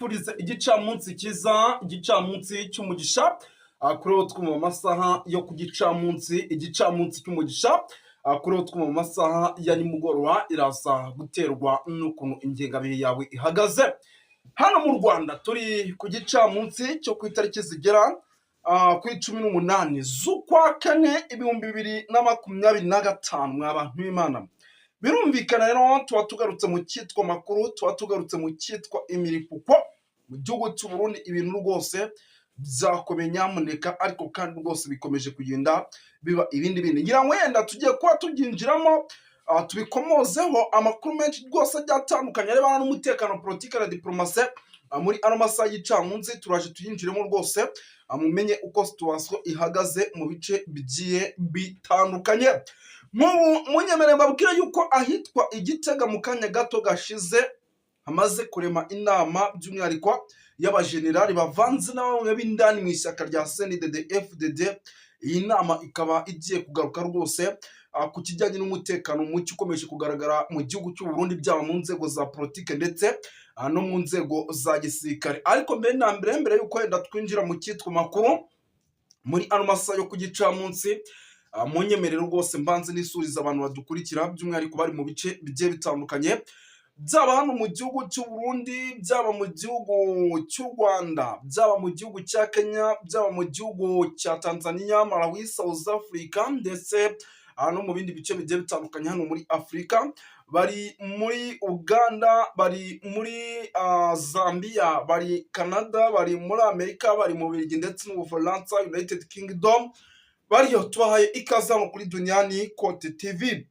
Turize igicamunsi kiza, igicamunsi cy'umugisha, kuri uwo twuma mu masaha yo ku gicamunsi, igicamunsi cy'umugisha, kuri uwo twuma mu masaha ya nimugoroba, iraza guterwa n'ukuntu ingengabihe yawe ihagaze. Hano mu Rwanda turi ku gicamunsi cyo ku itariki zigera kuri 18 z'ukwa kane 2025 mw'abantu b'Imana. Birumvikana rero tuba tugarutse mu cyitwa makuru, tuba tugarutse mu cyitwa imirikuko mu gihugu cy'u Burundi. Ibintu rwose byakomeye nyamuneka, ariko kandi rwose bikomeje kugenda biba ibindi bintu. Ngira ngo wenda tugiye kuba tubyinjiramo tubikomozeho amakuru menshi rwose agiye atandukanye arebana n'umutekano, politiki na diplomasi muri ano masaha y'icamunsi. Turaje tuyinjiremo rwose mumenye uko situwasiyo ihagaze mu bice bigiye bitandukanye. Munyemerere mbabwire yuko ahitwa Igitega mu kanya gato gashize hamaze kurema inama by'umwihariko y'abajenerali bavanze na bamwe b'indani mu ishyaka rya CNDD-FDD. Iyi nama ikaba igiye kugaruka rwose ku kijyanye n'umutekano muke ukomeje kugaragara mu gihugu cy'u Burundi, byaba mu nzego za politike ndetse no mu nzego za gisirikare. Ariko mbere yuko wenda twinjira mu cyitwa makuru muri ano masaha yo ku gicamunsi, munyemerere rwose mbanze nisuriza abantu badukurikira by'umwihariko bari mu bice bigiye bitandukanye, byaba hano mu gihugu cy'u Burundi, byaba mu gihugu cy'u Rwanda, byaba mu gihugu cya Kenya, byaba mu gihugu cya Tanzania, Malawi, South Africa ndetse no mu bindi bice bigiye bitandukanye hano muri Afurika. Bari muri Uganda, bari muri Zambia, bari Canada, bari muri Amerika, bari mu Bubiligi ndetse n'Ubufaransa, United Kingdom. Bariyo tubahaye ikaze hano kuri Duniani Kote TV.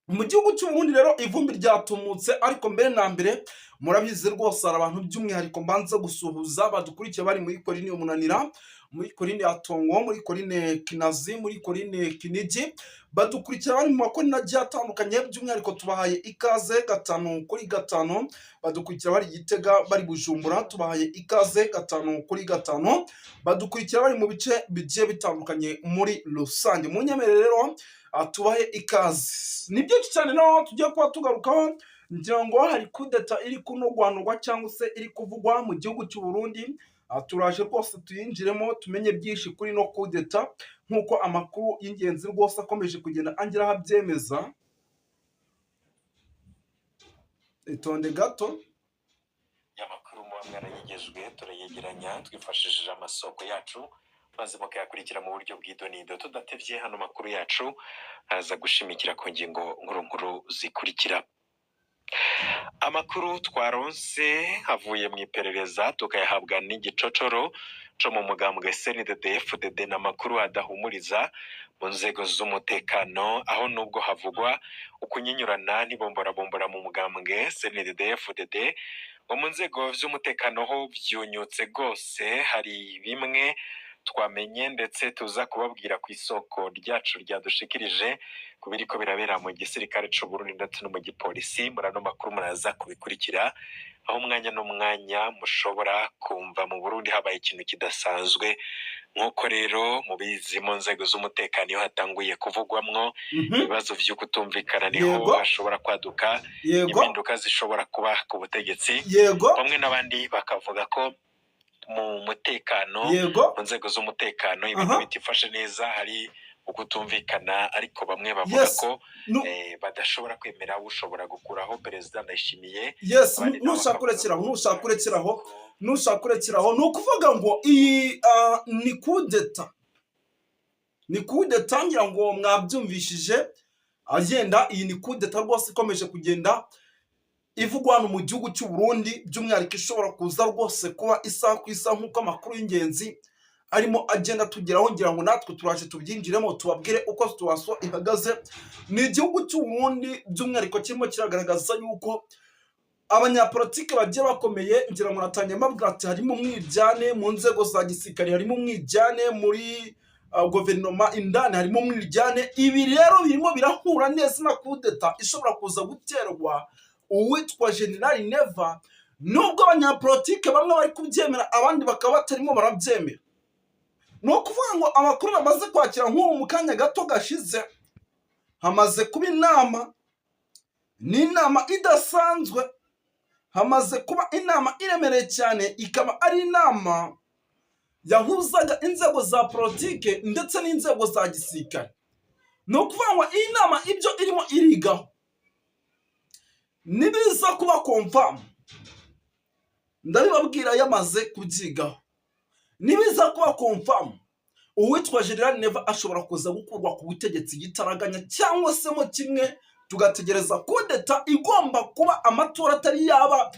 Mu gihugu cy'u Burundi rero ivumbi ryatumutse, ariko mbere na mbere murabizi rwose hari abantu by'umwihariko mbanza gusuhuza badukurikiye bari muri Korine Umunanira, muri Korine Atongo, muri Korine Kinazi, muri Korine Kinigi, badukurikira bari mu makorine agiye atandukanye. By'umwihariko tubahaye ikaze 5 kuri 5. Badukurikira bari Gitega, bari Bujumbura, tubahaye ikaze 5 kuri 5. Badukurikira bari mu bice bigiye bitandukanye muri rusange. Munyemerere rero tubahe ikaze. Ni byinshi cyane no tugiye kuba tugarukaho. Ngira ngo hari kudeta iri kunogwanurwa cyangwa se iri kuvugwa mu gihugu cy'u Burundi. Turaje rwose tuyinjiremo tumenye byinshi kuri no kudeta, nk'uko amakuru y'ingenzi rwose akomeje kugenda angeraho abyemeza. Itonde gato y'amakuru muba mwarayigejwe turayegeranya twifashishije amasoko yacu, maze mukayakurikira mu buryo bw'idonido. Tudatevye hano makuru yacu aza gushimikira ku ngingo nkuru zikurikira. Amakuru twaronse havuye mu iperereza tukayahabwa n'igicocoro cyo mu mugambwe CNDD-FDD, n'amakuru adahumuriza mu nzego z'umutekano, aho nubwo havugwa ukunyinyurana n'ibomborabombora mu mugambwe CNDD-FDD, mu nzego z'umutekano ho vyunyutse rwose. Hari bimwe twamenye ndetse tuza kubabwira ku isoko ryacu ryadushikirije ku biriko birabera mu gisirikare c'u Burundi ndetse no mu gipolisi. Muri ano makuru muraza kubikurikira, aho umwanya n'umwanya mushobora kumva mu Burundi habaye ikintu kidasanzwe. Nk'uko rero mubizi mu nzego z'umutekano iyo hatanguye kuvugwamwo ibibazo vyo kutumvikana, niho hashobora kwaduka impinduka zishobora kuba ku butegetsi. Bamwe n'abandi bakavuga ko mu mutekano, mu nzego z'umutekano ibintu bitifashe neza, hari ukutumvikana, ariko bamwe bavuga ko badashobora kwemera ushobora gukuraho perezida Ndayishimiye. nushaka kurekeraho ni ukuvuga ngo iyi ni kudeta, ngira ngo mwabyumvishije agenda. Iyi ni kudeta rwose ikomeje kugenda ivugwa hano mu gihugu cy'u Burundi, by'umwihariko ishobora kuza rwose kuba isaha ku isaha nk'uko amakuru y'ingenzi arimo agenda tugeraho. Ngira ngo natwe turaje tubyinjiremo tubabwire uko situwasiyo ihagaze. Ni igihugu cy'u Burundi by'umwihariko kirimo kiragaragaza yuko abanyapolitike bagiye bakomeye. Ngira ngo natangiye mbabwira ati harimo umwiryane mu nzego za gisirikare, harimo umwiryane muri guverinoma indani, harimo umwiryane. Ibi rero birimo birahura neza na kudeta ishobora kuza guterwa uwitwa General Neva, nubwo abanyapolitike bamwe bari kubyemera abandi bakaba batarimo barabyemera. Ni ukuvuga ngo amakuru bamaze kwakira nk'ubu mu kanya gato gashize, hamaze kuba inama, ni inama idasanzwe hamaze kuba inama iremereye cyane, ikaba ari inama yahuzaga inzego za politike ndetse n'inzego za gisirikare. Ni ukuvuga ngo iyi nama ibyo irimo irigaho nibiza kuba confirm, ndabibabwira yamaze kubyigaho, nibiza kuba confirm, uwitwa General Neva ashobora kuza gukurwa ku butegetsi gitaraganya, cyangwa se mo kimwe tugategereza kudeta igomba kuba amatora atari yaba.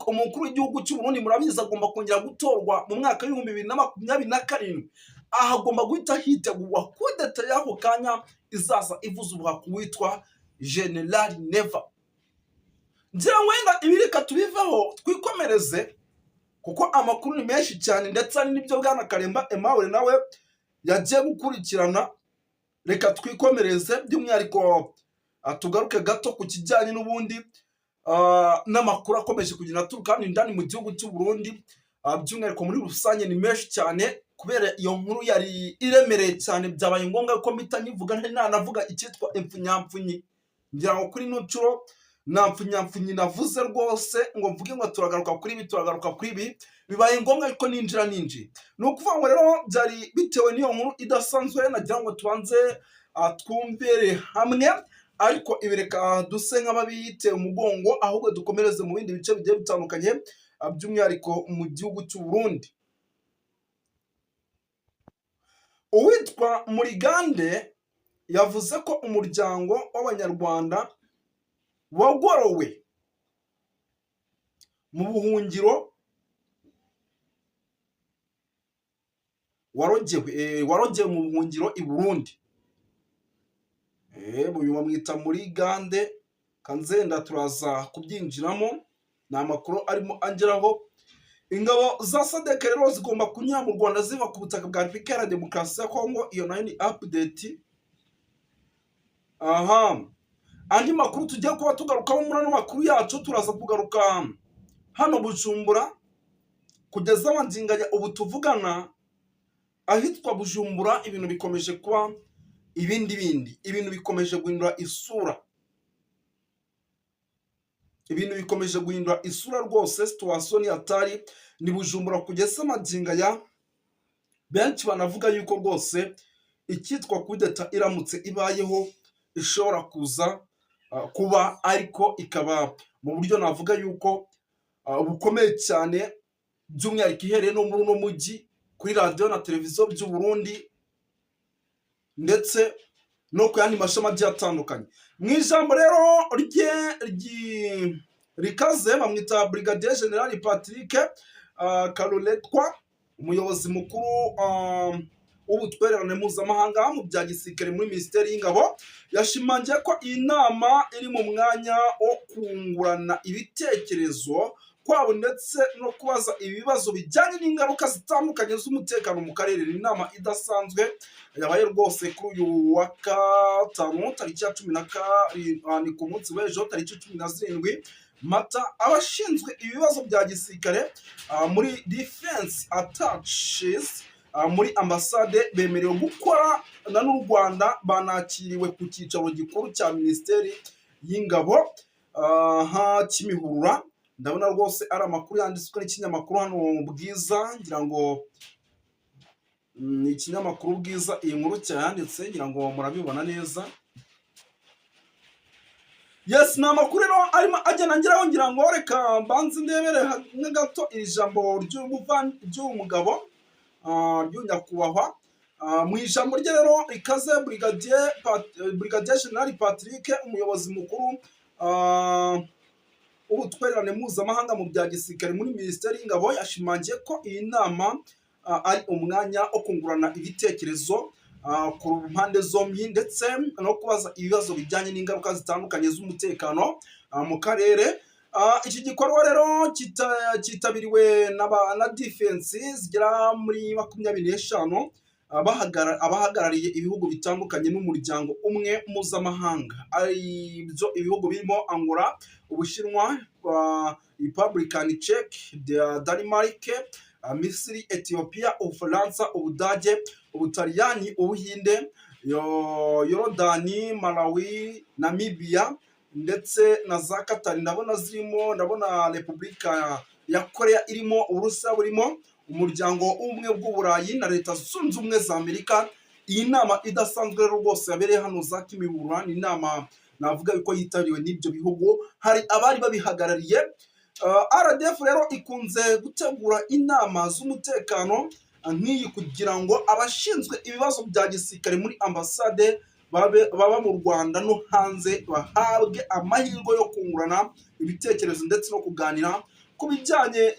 Umukuru w'igihugu cy'u Burundi murabizi agomba kongera gutorwa mu mwaka w'ibihumbi 2027. Aha agomba guhita hitegurwa kudeta y'ako kanya izaza ivuza ubuha kuwitwa General Neva. Ngira wenda ibirika tubiveho twikomereze, kuko amakuru ni menshi cyane, ndetse n'ibyo bwana Karemba Aimable nawe yagiye gukurikirana. Reka twikomereze by'umwihariko tugaruke gato ku kijyanye n'ubundi n'amakuru akomeje kugenda aturuka hano indani mu gihugu cy'u Burundi. By'umwihariko muri rusange ni menshi cyane, kubera iyo nkuru yari iremereye cyane, byabaye ngombwa ko mpita nyivuga ntanavuga icyitwa impfunyapfunyi. Ngira ngo kuri ino nshuro nta mpfunyapfunyi navuze rwose ngo mvuge ngo turagaruka kuri ibi, bibaye ngombwa ko ninjira. Ni ukuvuga ngo rero byari bitewe n'iyo nkuru idasanzwe, nagira ngo tubanze twumvere hamwe, ariko ibi reka duse nk'ababiyiteye umugongo, ahubwo dukomereze mu bindi bice bigiye bitandukanye, by'umwihariko mu gihugu cy'u Burundi. Uwitwa Murigande yavuze ko umuryango w'Abanyarwanda wagorowe mu buhungiro, warogewe mu buhungiro i Burundi. Uyu bamwita Murigande, kanzenda turaza kubyinjiramo, ni amakuru arimo angeraho. Ingabo za SADC rero zigomba kunyura mu Rwanda ziva ku butaka bwa Repubulika Iharanira Demokarasi ya Kongo. Iyo nayo ni update. Andi makuru tugiye kuba tugarukaho muri ano makuru yacu, turaza kugaruka hano Bujumbura. Kugeza abanginganya ubu tuvugana, ahitwa Bujumbura ibintu bikomeje kuba ibindi, ibintu bikomeje guhindura isura, rwose. Situation yatari ni Bujumbura kugeza amaginganya. Benshi banavuga yuko rwose icyitwa kudeta iramutse ibayeho ishobora kuza kuba, ariko ikaba mu buryo navuga yuko bukomeye cyane, by'umwihariko ihereye no muri uno mujyi, kuri radio na televiziyo by'u Burundi, ndetse no ku yandi mashami agiye atandukanye. Mu ijambo rero rikaze bamwita Brigadier General Patrick Karuretwa, umuyobozi mukuru w'ubutwererane mpuzamahanga mu bya gisirikare muri Minisiteri y'Ingabo, yashimangiye ko iyi nama iri mu mwanya wo kungurana ibitekerezo kwabo ndetse no kubaza ibibazo bijyanye n'ingaruka zitandukanye z'umutekano mu karere. Ni inama idasanzwe yabaye rwose kuri uyu wa gatanu tariki ya 10 ni ku munsi w'ejo tariki 17 Mata. Abashinzwe ibibazo bya gisirikare muri defense attaches muri ambasade bemerewe gukora n'u Rwanda, banakiriwe ku cyicaro gikuru cya Minisiteri y'Ingabo Kimihurura. Ndabona rwose ari amakuru yanditswe n'ikinyamakuru hano Bwiza, ngira ngo ni ikinyamakuru Bwiza iyi nkuru cyanditse, ngira ngo murabibona neza. Yes, ni amakuru rero arimo agenda ngiraho, ngira ngo reka mbanze ndebere hamwe gato iri jambo ry'umugabo ry'unyakubahwa. Mu ijambo rye rero ikaze Brigadier General Patrick, umuyobozi mukuru w'ubutwererane mpuzamahanga mu bya gisirikare muri Minisiteri y'Ingabo, yashimangiye ko iyi nama ari umwanya wo kungurana ibitekerezo ku mpande zombi, ndetse no kubaza ibibazo bijyanye n'ingaruka zitandukanye z'umutekano mu karere. Iki gikorwa rero cyitabiriwe na defense zigera muri 25, abahagarariye ibihugu bitandukanye n'umuryango umwe mpuzamahanga, ari byo ibihugu birimo Angola, Ubushinwa, Republican Czech, Denmark, Misiri, Ethiopia, Ubufaransa, Ubudage, Ubutaliyani, Ubuhinde, Yorodani, Malawi, Namibia, ndetse na za Katari ndabona zirimo, ndabona Repubulika ya Korea irimo, Uburusiya burimo, umuryango w'ubumwe bw'Uburayi na Leta Zunze Ubumwe za Amerika. Iyi nama idasanzwe rero rwose yabereye hano za Kimihurura, ni inama navuga yuko yitabiriwe n'ibyo bihugu, hari abari babihagarariye. RDF rero ikunze gutegura inama z'umutekano nk'iyi kugira ngo abashinzwe ibibazo bya gisirikare muri ambasade baba mu Rwanda no hanze bahabwe amahirwe yo kungurana ibitekerezo ndetse no kuganira ku bijyanye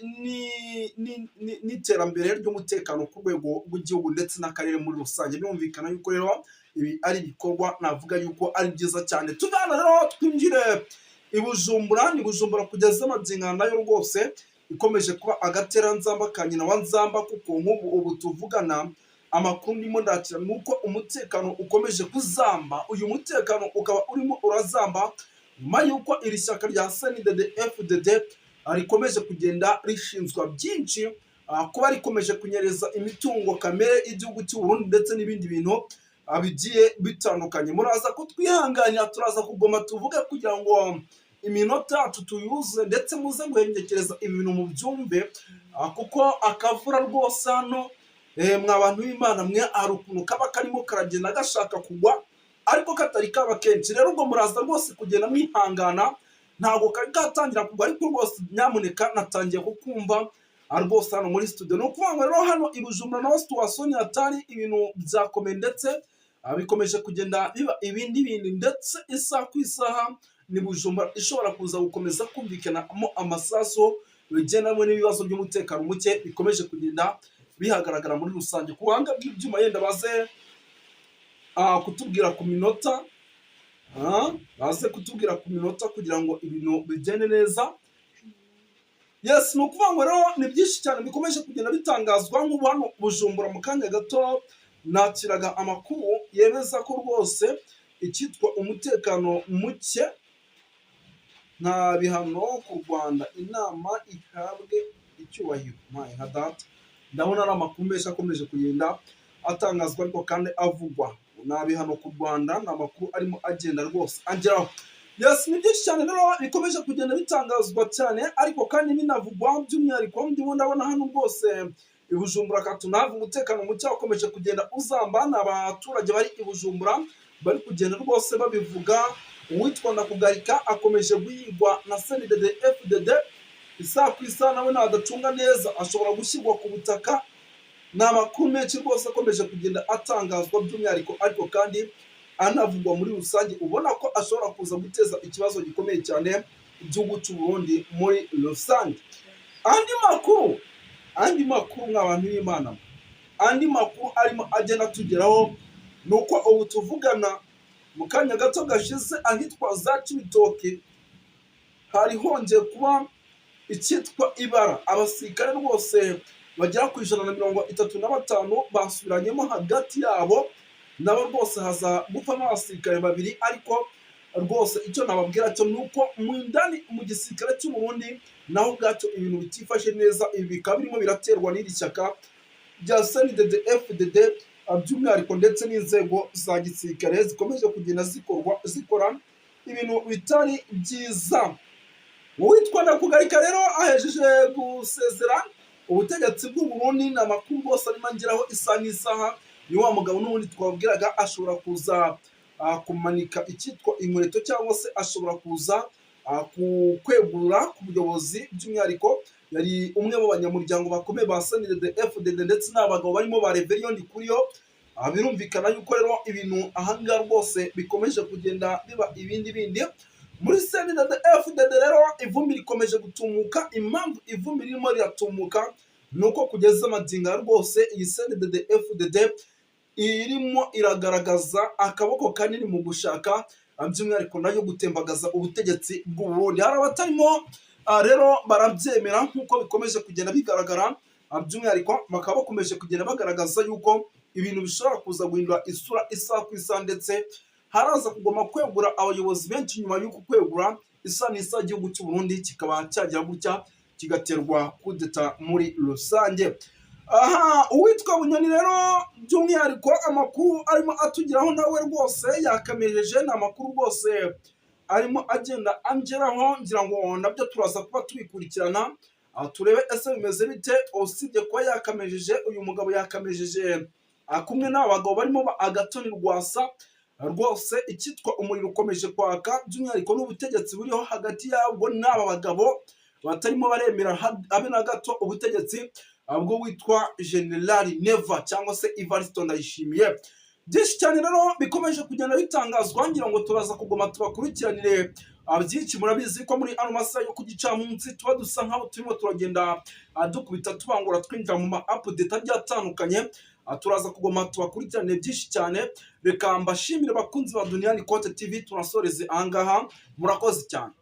n'iterambere ry'umutekano ku rwego rw'igihugu ndetse n'akarere muri rusange. Birumvikana yuko rero ibi ari ibikorwa navuga yuko ari byiza cyane. Tugana rero twinjire i Bujumbura. Ni Bujumbura kugeza amagingo nayo rwose ikomeje kuba agateranzamba ka nyina wa nzamba, kuko nk'ubu ubu tuvugana amakuru ndimo ndakira nuko umutekano ukomeje kuzamba. Uyu mutekano ukaba urimo urazamba nyuma yuko iri shyaka rya CNDD-FDD rikomeje kugenda rishinzwa byinshi, kuba rikomeje kunyereza imitungo kamere y'igihugu cy'u Burundi ndetse n'ibindi bintu bigiye bitandukanye. Muraza kutwihanganira, turaza kugoma tuvuge kugira ngo iminota tutuyuze ndetse muze guhengekereza ibi bintu mu byumve, kuko akavura rwose hano mwa bantu b'Imana mwe hari ukuntu kaba karimo karagenda gashaka kugwa ariko katari kaba kenshi. Rero ubwo muraza rwose kugenda mwihangana, ntabwo kari katangira kugwa ariko rwose nyamuneka natangiye kukumva rwose hano muri studio. Ni ukuvuga ngo rero hano i Bujumbura naho situation atari ibintu byakomeye ndetse bikomeje kugenda biba ibindi bindi, ndetse isaha ku isaha ni Bujumbura ishobora kuza gukomeza kumvikanamo amasaso bigendanye n'ibibazo by'umutekano muke bikomeje kugenda bihagaragara muri rusange. Ku buhanga bw'ibyuma yenda baze kutubwira ku minota, kugira ngo ibintu bigende neza. Yes, ni ukuvuga ngo rero ni byinshi cyane bikomeje kugenda bitangazwa. nk'ubu hano Bujumbura mu kanya gato nakiraga amakuru yemeza ko rwose icyitwa umutekano muke nta bihano ku Rwanda, inama ihabwe icyubahiro. Nka data ndabona ari amakuru menshi akomeje kugenda atangazwa ariko kandi avugwa. Nta bihano ku Rwanda, ni amakuru arimo agenda rwose angeraho. Yes, ni byinshi cyane rero bikomeje kugenda bitangazwa cyane ariko kandi binavugwa by'umwihariko. Ndimo ndabona hano rwose i Bujumbura katunava umutekano muke ukomeje kugenda uzamba. N'abaturage bari i Bujumbura bari kugenda rwose babivuga. Uwitwa Ndakugarika akomeje guhigwa na CNDD-FDD, isaha ku isaha nawe nadacunga neza ashobora gushyirwa ku butaka. Ni amakuru menshi rwose akomeje kugenda atangazwa by'umwihariko ariko kandi anavugwa muri rusange, ubona ko ashobora kuza guteza ikibazo gikomeye cyane igihugu cy'u Burundi muri rusange. Andi makuru nk'abantu b'Imana, andi makuru arimo agenda tugeraho ni uko ubu tuvugana mu kanya gato gashize ahitwa za Cibitoke hari hongeye kuba icyitwa ibara. Abasirikare rwose bagera ku 135 basubiranyemo hagati yabo, nabo rwose haza gupfamo abasirikare babiri. Ariko rwose icyo nababwira cyo ni uko mu gisirikare cy'u Burundi naho ubwacyo ibintu bitifashe neza. Ibi bikaba birimo biraterwa n'iri shyaka rya CNDD-FDD by'umwihariko ndetse n'inzego za gisirikare zikomeje kugenda zikora ibintu bitari byiza. Uwitwa Ndakugarika rero ahejeje gusezera ubutegetsi bw'u Burundi. Ni amakuru rwose arimo angeraho isaha n'isaha. Ni wa mugabo n'ubundi twabwiraga ashobora kuza kumanika icyitwa inkweto, cyangwa se ashobora kuza kwegura ku buyobozi. By'umwihariko yari umwe mu banyamuryango bakomeye ba CNDD-FDD ndetse n'abagabo barimo ba Rebellion Kuriyo. Birumvikana yuko rero ibintu ahangaha rwose bikomeje kugenda biba ibindi bindi muri CNDD-FDD. Rero ivumbi rikomeje gutumuka. Impamvu ivumbi ririmo riratumuka nuko kugeza amagingo rwose iyi CNDD-FDD irimo iragaragaza akaboko kanini mu gushaka by'umwihariko nayo gutembagaza ubutegetsi bw'u Burundi. Hari abatarimo rero barabyemera nk'uko bikomeje kugenda bigaragara, by'umwihariko bakaba bakomeje kugenda bagaragaza yuko ibintu bishobora kuza guhindura isura isaha ku isaha, ndetse haraza kugoma kwegura abayobozi benshi. Nyuma y'uko kwegura isaha n'isaha igihugu cy'u Burundi kikaba cyagira gutya kigaterwa kudeta muri rusange. Uwitwa Bunyoni rero by'umwihariko amakuru arimo atugeraho nawe rwose yakamejeje. Ni amakuru rwose arimo agenda angeraho, ngira ngo nabyo turaza kuba tubikurikirana turebe ese bimeze bite. Usibye kuba yakamejeje, uyu mugabo yakamejeje kumwe n'abagabo barimo Agathon Rwasa. Rwose icyitwa umuriro ukomeje kwaka, by'umwihariko n'ubutegetsi buriho hagati yabo n'aba bagabo batarimo baremera habe na gato ubutegetsi bwo witwa General Neva cyangwa se Evariste Ndayishimiye. Byinshi cyane rero bikomeje kugenda bitangazwa, ngira ngo turaza kugoma tubakurikiranire byinshi. Murabizi ko muri ano masaha yo ku gicamunsi tuba dusa nkaho turimo turagenda dukubita tubangura twinjira mu ma update agiye atandukanye. Turaza kugoma tubakurikirane byinshi cyane. Reka mbashimire bakunzi ba Duniani Kote TV, tunasoreze ahangaha, murakoze cyane.